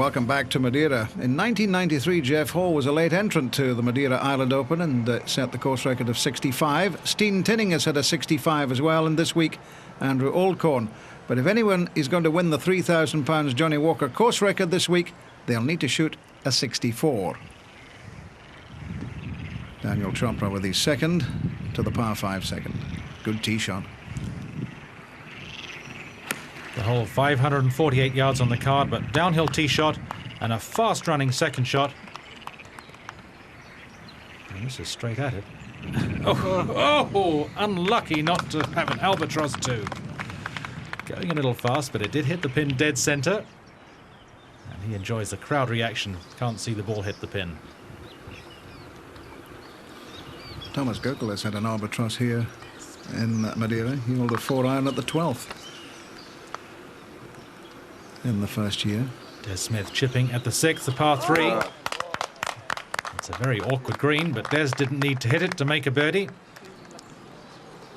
Welcome back to Madeira. In 1993, Jeff Hall was a late entrant to the Madeira Island Open and set the course record of 65. Steen Tinning has had a 65 as well, and this week, Andrew Oldcorn. But if anyone is going to win the £3,000 Johnny Walker course record this week, they'll need to shoot a 64. Daniel Chopra with his second to the par 5 second. Good tee shot. The whole 548 yards on the card, but downhill tee shot and a fast-running second shot. And this is straight at it. Oh, unlucky not to have an albatross too. Going a little fast, but it did hit the pin dead centre. And he enjoys the crowd reaction. Can't see the ball hit the pin. Thomas Gokel has had an albatross here in Madeira. He held a 4-iron at the 12th. In the first year. Des Smith chipping at the 6th, the par 3. It's a very awkward green, but Des didn't need to hit it to make a birdie.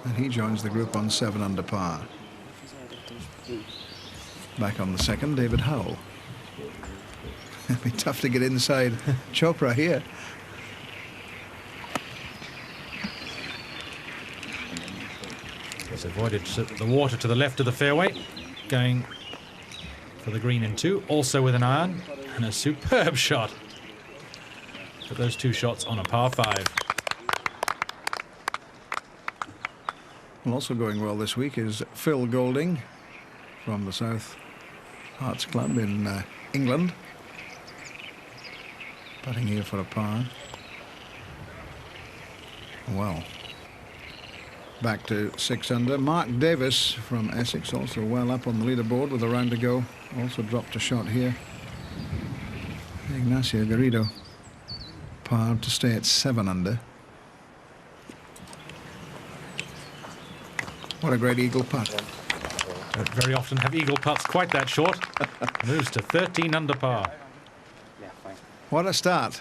And he joins the group on 7 under par. Back on the second, David Howell. It'll be tough to get inside Chopra here. He's avoided the water to the left of the fairway, going for the green in 2, also with an iron, and a superb shot. But those 2 shots on a par 5. Well, also going well this week is Phil Golding from the South Hearts Club in England. Putting here for a par. Well, back to 6 under. Mark Davis from Essex also well up on the leaderboard with a round to go. Also dropped a shot here. Ignacio Garrido par to stay at 7 under. What a great eagle putt. Don't very often have eagle putts quite that short. Moves to 13 under par. What a start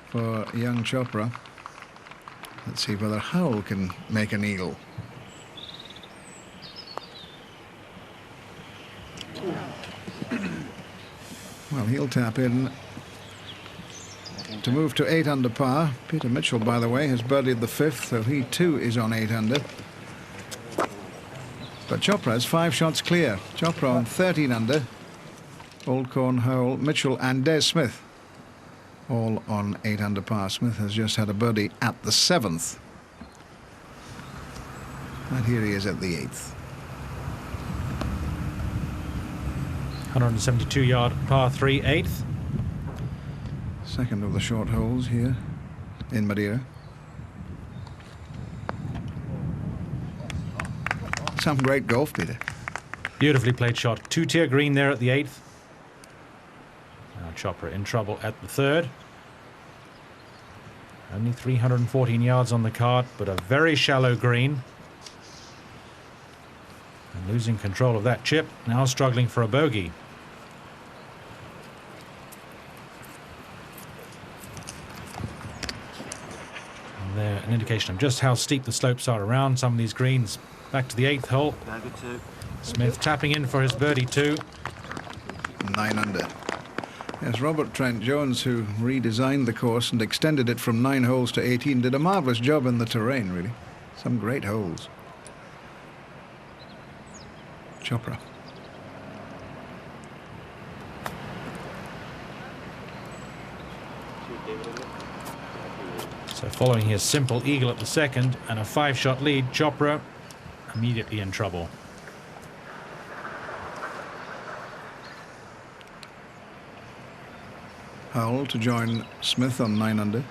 for young Chopra. Let's see whether Howell can make an eagle. Well, he'll tap in to move to 8 under par. Peter Mitchell, by the way, has birdied the 5th, so he too is on 8 under. But Chopra has 5 shots clear. Chopra on 13 under. Oldcorn, Howell, Mitchell and Des Smith all on 8 under par. Smith has just had a birdie at the 7th. And here he is at the 8th. 172-yard par 3, 8th. Second of the short holes here in Madeira. Some great golf, Peter. Beautifully played shot. 2-tier green there at the 8th. Now Chopra in trouble at the 3rd. Only 314 yards on the card, but a very shallow green. And losing control of that chip, now struggling for a bogey. And there, an indication of just how steep the slopes are around some of these greens. Back to the 8th hole. Smith tapping in for his birdie 2. 9 under. Yes, Robert Trent Jones, who redesigned the course and extended it from 9 holes to 18, did a marvellous job in the terrain, really. Some great holes. Chopra. So following his simple eagle at the 2nd and a 5-shot lead, Chopra immediately in trouble. Howell to join Smith on 9 under.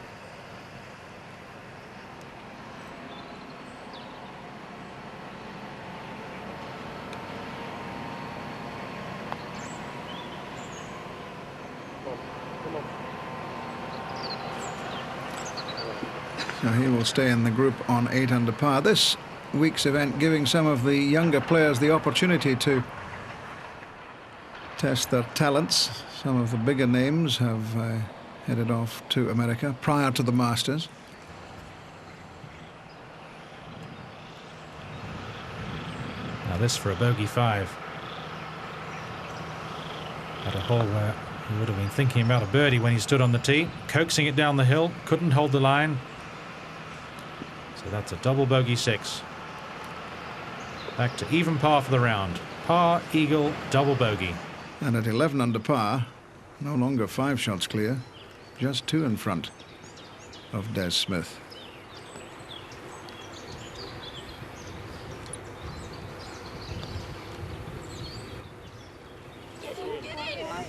So he will stay in the group on 8 under par. This week's event giving some of the younger players the opportunity to test their talents. Some of the bigger names have headed off to America prior to the Masters. Now this for a bogey 5. At a hole where he would have been thinking about a birdie when he stood on the tee, coaxing it down the hill, couldn't hold the line. So that's a double bogey 6. Back to even par for the round. Par, eagle, double bogey. And at 11 under par, no longer 5 shots clear, just 2 in front of Des Smith.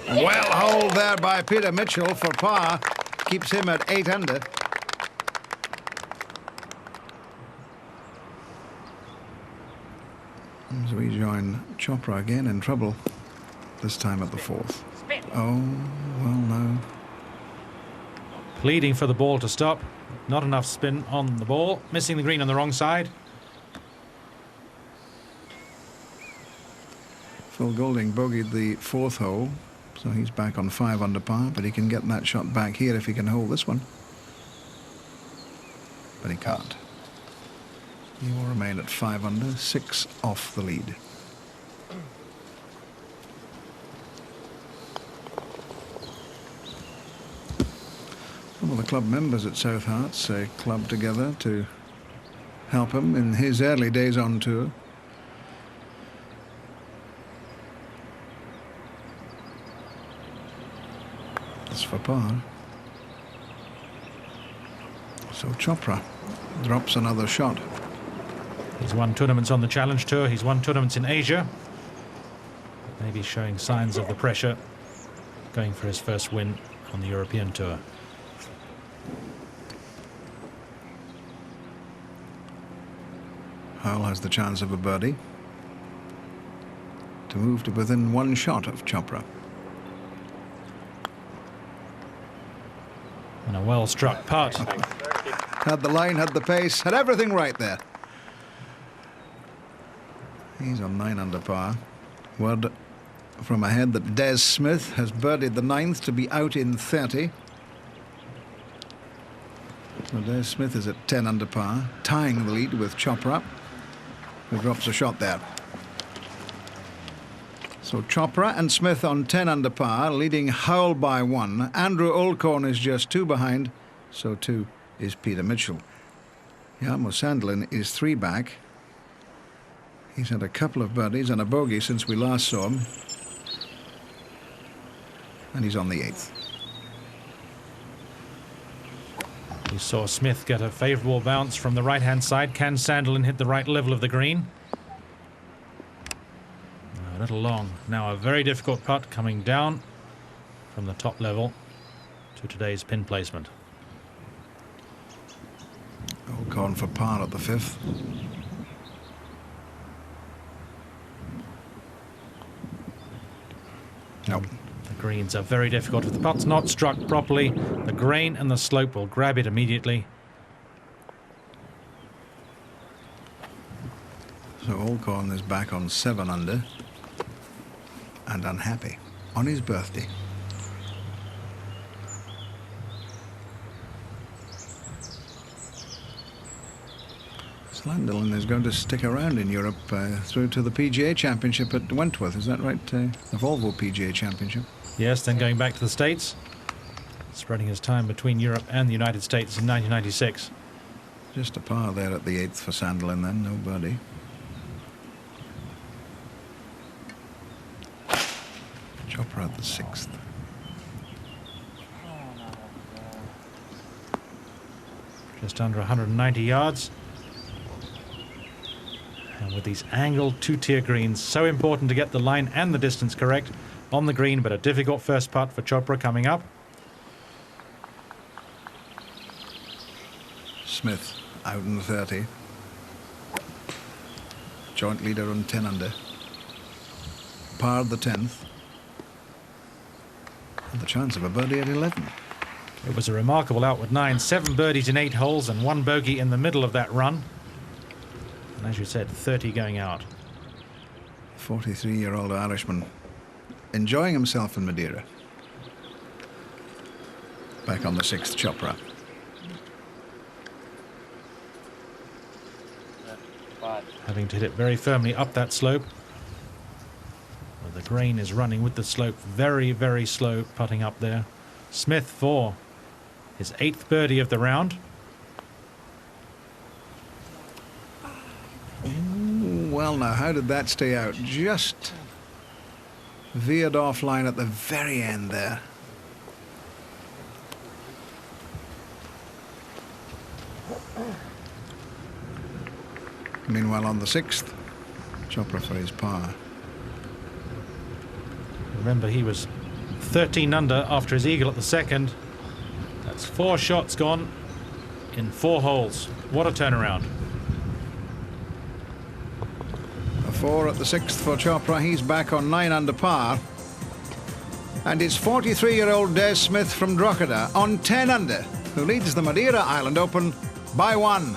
Well holed there by Peter Mitchell for par, keeps him at 8 under. As we join Chopra again in trouble, this time at the 4th. Oh, well, no. Pleading for the ball to stop. Not enough spin on the ball. Missing the green on the wrong side. Phil Golding bogeyed the 4th hole, so he's back on 5 under par, but he can get that shot back here if he can hold this one. But he can't. He will remain at 5 under, 6 off the lead. Some of the club members at South Hearts clubbed together to help him in his early days on tour. It's for par. So Chopra drops another shot. He's won tournaments on the Challenge Tour. He's won tournaments in Asia. Maybe showing signs of the pressure, going for his first win on the European Tour. Howell has the chance of a birdie to move to within 1 shot of Chopra. And a well-struck putt. Had the line, had the pace, had everything right there. He's on 9 under par. Word from ahead that Des Smith has birdied the 9th to be out in 30. So Des Smith is at 10 under par, tying the lead with Chopra, who drops a shot there. So Chopra and Smith on 10 under par, leading Howell by 1. Andrew Olcorn is just 2 behind, so 2 is Peter Mitchell. Jarmo Sandelin is 3 back. He's had a couple of birdies and a bogey since we last saw him. And he's on the 8th. We saw Smith get a favourable bounce from the right-hand side. Can Sandelin hit the right level of the green? A little long. Now a very difficult putt coming down from the top level to today's pin placement. Olcorn for par at the 5th. Nope. The greens are very difficult. If the putt's not struck properly, the grain and the slope will grab it immediately. So Olcorn is back on 7 under and unhappy on his birthday. Sandelin is going to stick around in Europe through to the PGA Championship at Wentworth, is that right? The Volvo PGA Championship. Yes, then going back to the States, spreading his time between Europe and the United States in 1996. Just a par there at the 8th for Sandelin then, no birdie. Chopra at the 6th. Just under 190 yards. And with these angled 2-tier greens, so important to get the line and the distance correct on the green, but a difficult first putt for Chopra coming up. Smith out in the 30. Joint leader on 10 under. Par the 10th. And the chance of a birdie at 11. It was a remarkable outward 9, 7 birdies in 8 holes and 1 bogey in the middle of that run. And as you said, 30 going out. 43-year-old Irishman enjoying himself in Madeira. Back on the 6th, Chopra. Having to hit it very firmly up that slope. With the grain is running with the slope. Very, very slow putting up there. Smith for his 8th birdie of the round. Well, now, how did that stay out? Just veered offline at the very end there. Meanwhile, on the 6th, Chopra for his par. Remember, he was 13 under after his eagle at the 2nd. That's 4 shots gone in 4 holes. What a turnaround. A 4 at the 6th for Chopra. He's back on 9 under par. And it's 43-year-old Des Smith from Drogheda on 10 under, who leads the Madeira Island Open by 1.